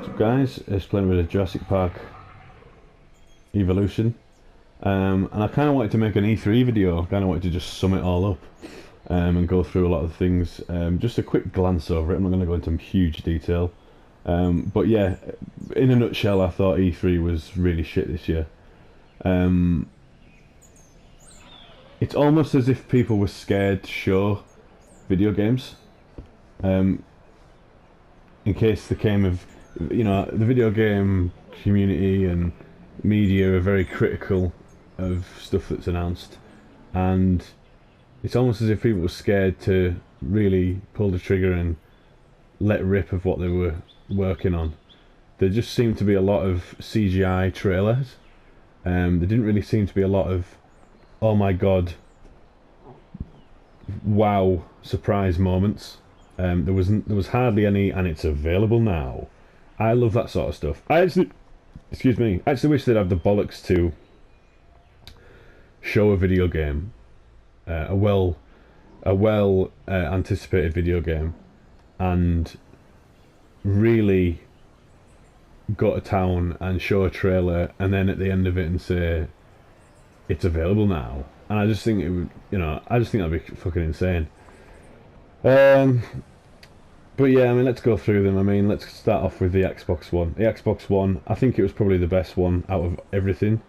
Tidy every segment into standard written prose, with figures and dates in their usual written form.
What's up, guys? It's playing with a Jurassic Park Evolution, and I kind of wanted to make an E3 video. Kind of wanted to just sum it all up and go through a lot of things. Just a quick glance over it. I'm not going to go into huge detail, but yeah, in a nutshell, I thought E3 was really shit this year. It's almost as if people were scared to show video games, in case they came of, the video game community and media are very critical of stuff that's announced, and it's almost as if people were scared to really pull the trigger and let rip of what they were working on. There just seemed to be a lot of CGI trailers. There didn't really seem to be a lot of, oh my god, wow, surprise moments. There was hardly any, and it's available now. I love that sort of stuff. I actually wish they'd have the bollocks to show a video game, a well anticipated video game, and really go to town and show a trailer, and then at the end of it and say it's available now. And I just think it would, I just think that'd be fucking insane. But yeah, I mean, let's go through them. I mean, let's start off with the Xbox One. The Xbox One, I think it was probably the best one out of everything,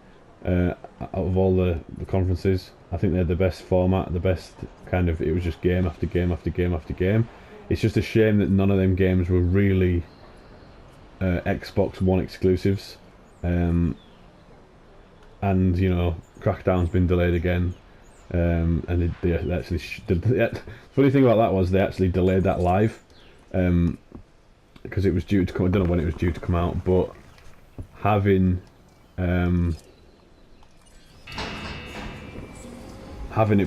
out of all the conferences. I think they had the best format, the best kind of, it was just game after game after game after game. It's just a shame that none of them games were really Xbox One exclusives. And, Crackdown's been delayed again. And they actually, the funny thing about that was they actually delayed that live. Because it was due to come, I don't know when it was due to come out, but having it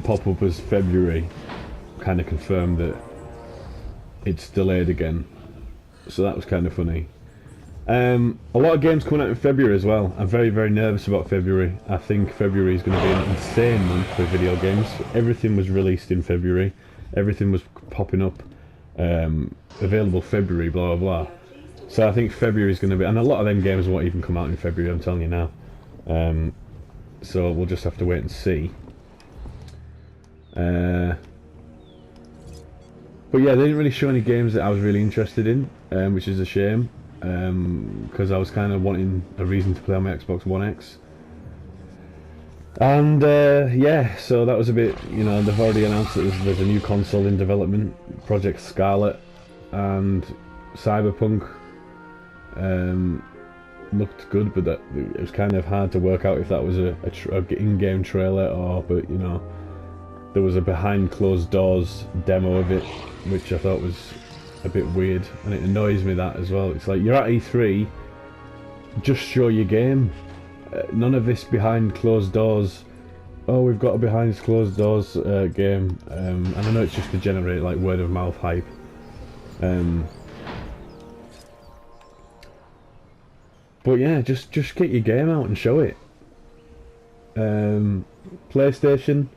pop up as February kind of confirmed that it's delayed again, so that was kind of funny. A lot of games coming out in February as well. I'm very, very nervous about February. I think February is going to be an insane month for video games. Everything was released in February, everything was popping up. Available February, blah blah blah. So I think February is going to be, and a lot of them games won't even come out in February, I'm telling you now. So we'll just have to wait and see. But yeah, they didn't really show any games that I was really interested in, which is a shame, because I was kind of wanting a reason to play on my Xbox One X. And yeah, so that was a bit, they've already announced that there's a new console in development, Project Scarlet, and Cyberpunk looked good, but it was kind of hard to work out if that was a in-game trailer or, but there was a behind closed doors demo of it, which I thought was a bit weird, and it annoys me that as well. It's like, you're at E3, just show your game. None of this behind closed doors. Oh, we've got a behind closed doors game, and I know it's just to generate like word of mouth hype. But yeah, just get your game out and show it. PlayStation,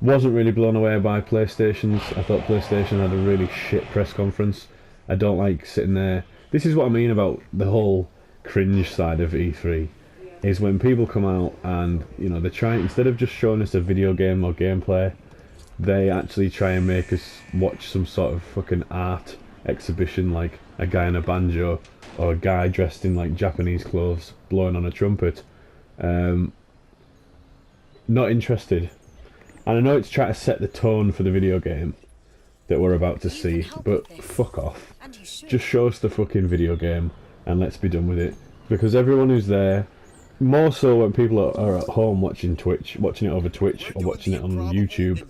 wasn't really blown away by PlayStation's. I thought PlayStation had a really shit press conference. I don't like sitting there. This is what I mean about the whole cringe side of E3. Is when people come out and they're trying, instead of just showing us a video game or gameplay, they actually try and make us watch some sort of fucking art exhibition, like a guy on a banjo or a guy dressed in like Japanese clothes blowing on a trumpet. Not interested. And I know it's trying to set the tone for the video game that we're about to see, but fuck off. Just show us the fucking video game and let's be done with it. Because everyone who's there, more so when people are at home watching it over Twitch or watching it on YouTube,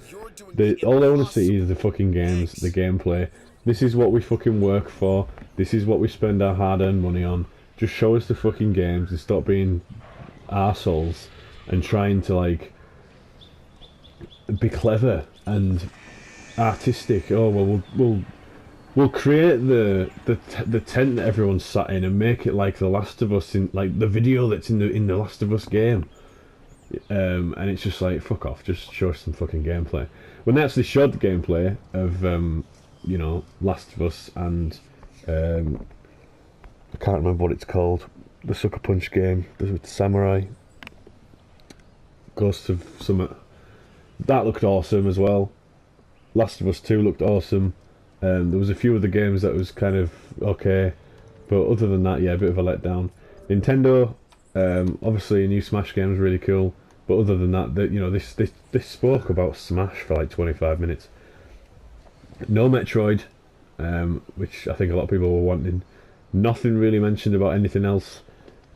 all they want to see is the fucking games, the gameplay. This is what we fucking work for. This is what we spend our hard-earned money on. Just show us the fucking games and stop being arseholes and trying to like be clever and artistic. Oh well, we'll create the tent that everyone's sat in and make it like The Last of Us, in like the video that's in the Last of Us game. And it's just like, fuck off, just show us some fucking gameplay. When they actually showed the gameplay of Last of Us and I can't remember what it's called. The Sucker Punch game. The Samurai. Ghost of Summit. That looked awesome as well. Last of Us 2 looked awesome. There was a few other games that was kind of okay, but other than that, yeah, a bit of a letdown. Nintendo, obviously a new Smash game is really cool, but other than that, this spoke about Smash for like 25 minutes. No Metroid, which I think a lot of people were wanting. Nothing really mentioned about anything else,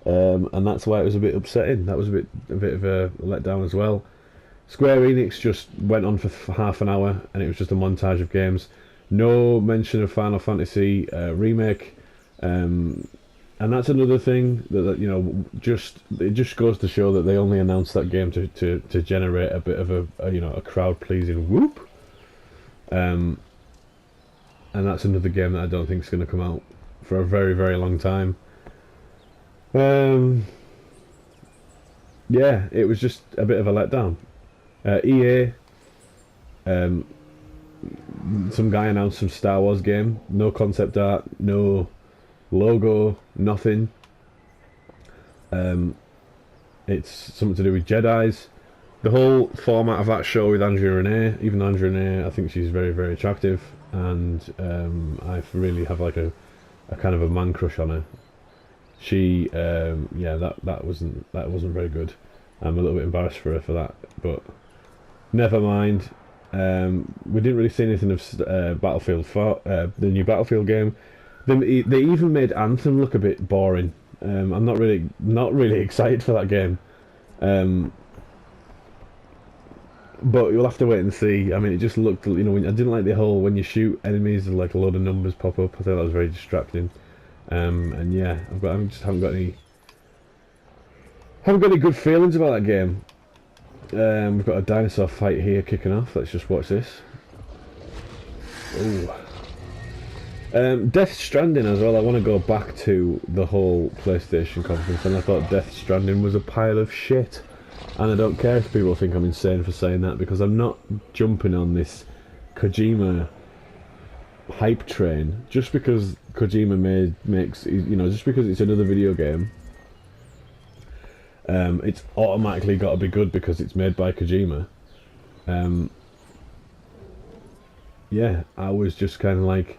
and that's why it was a bit upsetting. That was a bit of a letdown as well. Square Enix just went on for half an hour, and it was just a montage of games. No mention of Final Fantasy remake, and that's another thing that it just goes to show that they only announced that game to generate a bit of a crowd pleasing whoop. And that's another game that I don't think is going to come out for a very, very long time. Yeah, it was just a bit of a letdown. EA, some guy announced some Star Wars game. No concept art, no logo, nothing. It's something to do with Jedis. The whole format of that show with Andrea Renee, even Andrea Renee, I think she's very, very attractive, and I really have like a kind of a man crush on her. She, yeah, that wasn't very good. I'm a little bit embarrassed for her for that, but never mind. We didn't really see anything of Battlefield 4, the new Battlefield game. They even made Anthem look a bit boring. I'm not really excited for that game. But you'll have to wait and see. I mean, it just looked, I didn't like the whole when you shoot enemies, like a load of numbers pop up. I thought that was very distracting. And yeah, I just haven't got any good feelings about that game. We've got a dinosaur fight here kicking off. Let's just watch this. Ooh. Death Stranding as well. I want to go back to the whole PlayStation conference, and I thought Death Stranding was a pile of shit. And I don't care if people think I'm insane for saying that, because I'm not jumping on this Kojima hype train just because Kojima makes, just because it's another video game. It's automatically got to be good because it's made by Kojima. Yeah, I was just kind of like,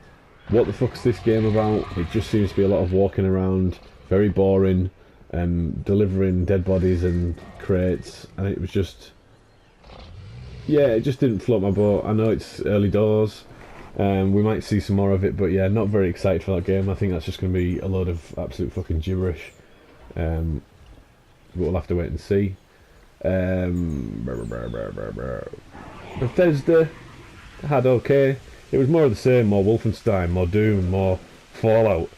what the fuck's this game about? It just seems to be a lot of walking around, very boring, delivering dead bodies and crates, and it was just, yeah, it just didn't float my boat. I know it's early doors, we might see some more of it, but yeah, not very excited for that game. I think that's just going to be a load of absolute fucking gibberish. But we'll have to wait and see. Bethesda had okay. It was more of the same, more Wolfenstein, more Doom, more Fallout.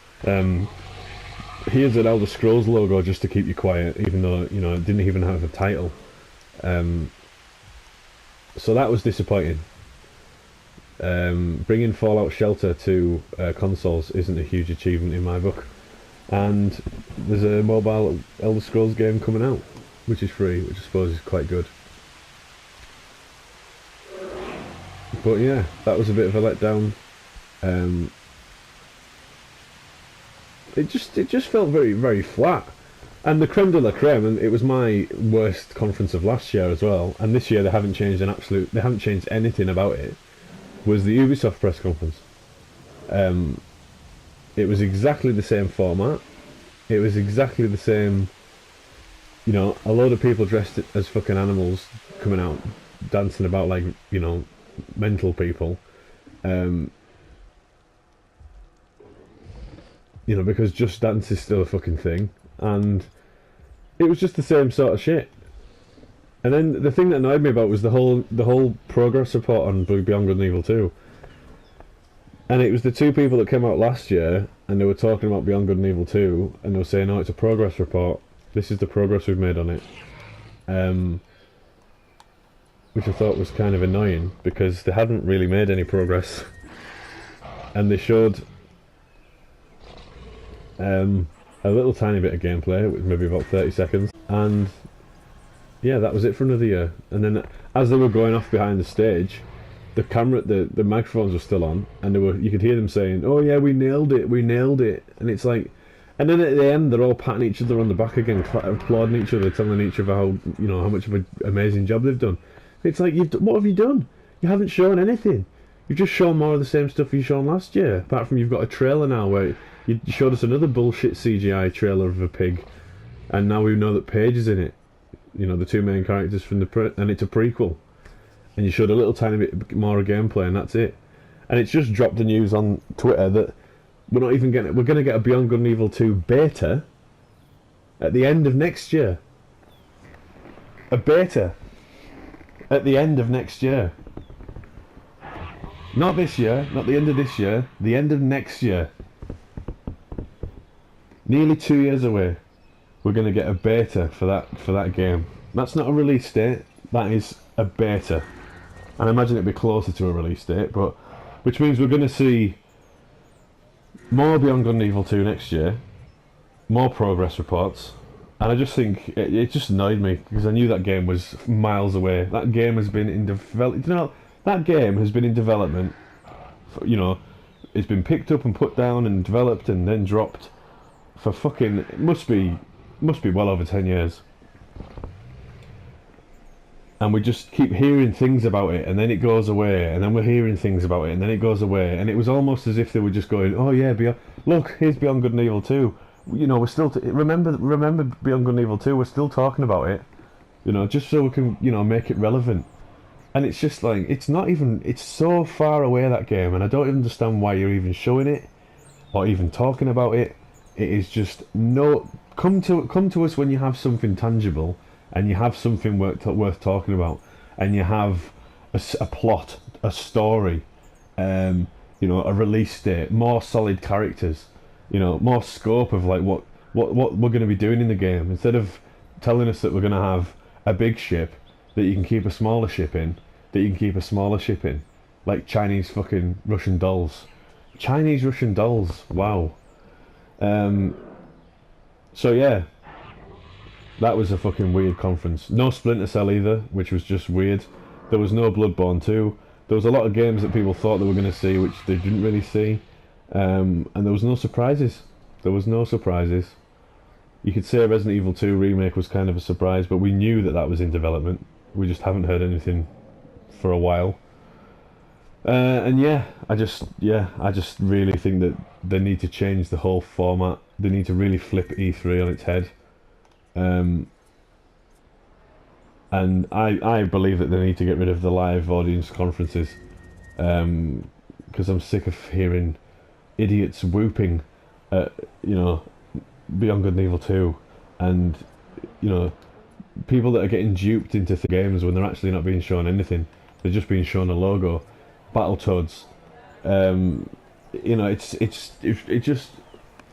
Here's an Elder Scrolls logo just to keep you quiet, even though, it didn't even have a title. So that was disappointing. Bringing Fallout Shelter to consoles isn't a huge achievement in my book. And there's a mobile Elder Scrolls game coming out, which is free, which I suppose is quite good. But yeah, that was a bit of a letdown. It just felt very, very flat. And the creme de la creme, and it was my worst conference of last year as well, and this year they haven't changed anything about it, was the Ubisoft press conference. It was exactly the same format. It was exactly the same, a load of people dressed as fucking animals coming out, dancing about like, mental people. Because Just Dance is still a fucking thing, and it was just the same sort of shit. And then the thing that annoyed me about was the whole progress report on Beyond Good and Evil 2. And it was the two people that came out last year, and they were talking about Beyond Good and Evil 2, and they were saying, oh, it's a progress report. This is the progress we've made on it. Which I thought was kind of annoying, because they hadn't really made any progress. And they showed a little tiny bit of gameplay, with maybe about 30 seconds, and yeah, that was it for another year. And then as they were going off behind the stage, the microphones were still on, and you could hear them saying, oh yeah, we nailed it, and it's like, And then at the end, they're all patting each other on the back again, applauding each other, telling each other how how much of an amazing job they've done. It's like, what have you done? You haven't shown anything. You've just shown more of the same stuff you shown last year. Apart from you've got a trailer now where you showed us another bullshit CGI trailer of a pig, and now we know that Paige is in it. The two main characters from and it's a prequel. And you showed a little tiny bit more of gameplay, and that's it. And it's just dropped the news on Twitter that we're going to get a Beyond Good and Evil 2 beta at the end of next year. A beta at the end of next year. Not this year, not the end of this year, the end of next year. Nearly 2 years away. We're going to get a beta for that game. That's not a release date, that is a beta. And I imagine it'll be closer to a release date, but which means we're going to see more Beyond Good and Evil 2 next year, more progress reports, and I just think it just annoyed me because I knew that game was miles away. That game has been in development. That game has been in development. It's been picked up and put down and developed and then dropped for fucking. It must be well over 10 years. And we just keep hearing things about it, and then it goes away, and then we're hearing things about it, and then it goes away, and it was almost as if they were just going, "Oh yeah, look, here's Beyond Good and Evil 2. We're still remember Beyond Good and Evil 2. We're still talking about it, just so we can make it relevant." And it's just like it's so far away, that game, and I don't understand why you're even showing it or even talking about it. It is just come to us when you have something tangible. And you have something worth talking about, and you have a plot, a story, a release date, more solid characters, more scope of like what we're going to be doing in the game. Instead of telling us that we're going to have a big ship that you can keep a smaller ship in, like Chinese fucking Russian dolls. Chinese Russian dolls, wow. So yeah. That was a fucking weird conference. No Splinter Cell either, which was just weird. There was no Bloodborne 2. There was a lot of games that people thought they were going to see, which they didn't really see. And there was no surprises. You could say Resident Evil 2 remake was kind of a surprise, but we knew that was in development. We just haven't heard anything for a while. And I just really think that they need to change the whole format. They need to really flip E3 on its head. And I believe that they need to get rid of the live audience conferences, because I'm sick of hearing idiots whooping at Beyond Good and Evil 2, and people that are getting duped into games when they're actually not being shown anything. They're just being shown a logo. Battletoads,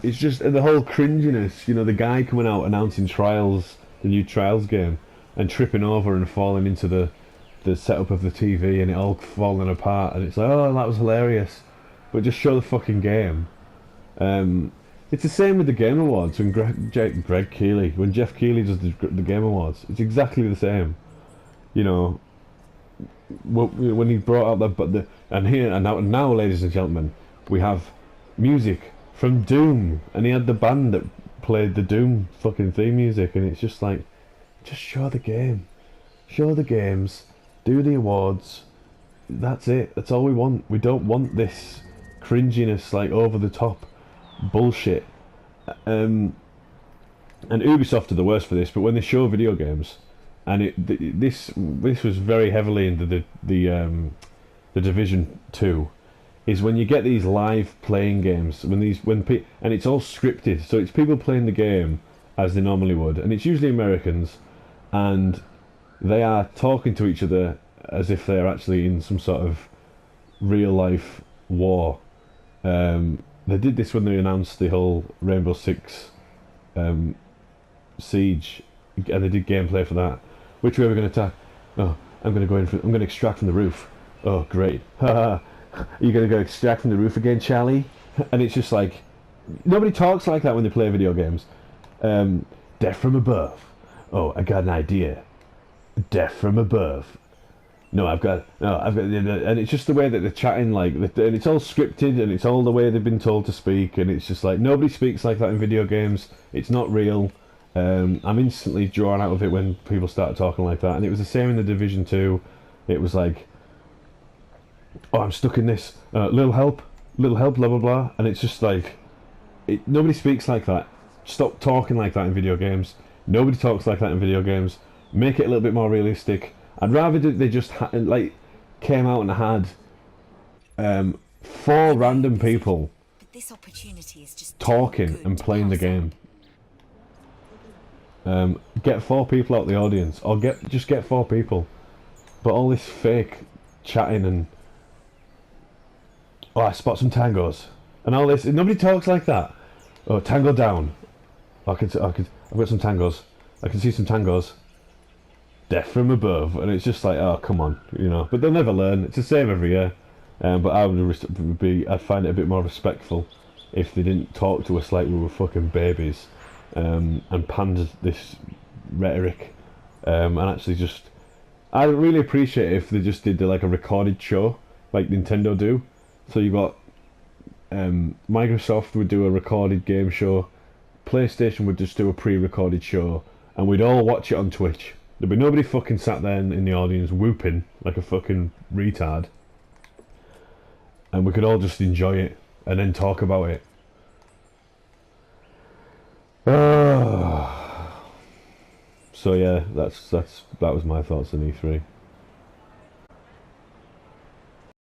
it's just the whole cringiness, the guy coming out announcing Trials, the new Trials game, and tripping over and falling into the setup of the TV and it all falling apart, and it's like, oh, that was hilarious, but just show the fucking game. It's the same with the Game Awards when Greg Keeley, when Jeff Keighley does the Game Awards, it's exactly the same. When he brought out now, ladies and gentlemen, we have music from Doom, and he had the band that played the Doom fucking theme music, and it's just like, just show the game, show the games, do the awards. That's it. That's all we want. We don't want this cringiness, like over the top bullshit. And Ubisoft are the worst for this. But when they show video games, and this was very heavily into the Division 2. Is when you get these live playing games, and it's all scripted, so it's people playing the game as they normally would, and it's usually Americans, and they are talking to each other as if they're actually in some sort of real life war. They did this when they announced the whole Rainbow Six Siege, and they did gameplay for that. Which way are we going to attack? Oh, I'm going to extract from the roof. Oh, great. Haha. Are you going to go extract from the roof again, Charlie? And it's just like, nobody talks like that when they play video games. Death from above. Oh, I got an idea. Death from above. no, I've got, and it's just the way that they're chatting, like, and it's all scripted, and it's all the way they've been told to speak, and it's just like nobody speaks like that in video games. It's not real. I'm instantly drawn out of it when people start talking like that, and it was the same in the Division 2. It was like, oh, I'm stuck in this. Little help, blah blah blah, and it's just like, nobody speaks like that. Stop talking like that in video games. Nobody talks like that in video games. Make it a little bit more realistic. I'd rather that they just like came out and had 4 random people this opportunity is just talking and playing the game. Get 4 people out of the audience, or just get 4 people. But all this fake chatting and, oh, I spot some tangos and all this. Nobody talks like that. Oh, tango down. I've got some tangos. I can see some tangos. Death from above, and it's just like, oh, come on, you know. But they'll never learn. It's the same every year. But I'd find it a bit more respectful if they didn't talk to us like we were fucking babies, and panned this rhetoric, and actually just. I'd really appreciate it if they just did like a recorded show, like Nintendo do. So you got Microsoft would do a recorded game show, PlayStation would just do a pre-recorded show, and we'd all watch it on Twitch. There'd be nobody fucking sat there in the audience whooping like a fucking retard. And we could all just enjoy it and then talk about it. So yeah, that was my thoughts on E3.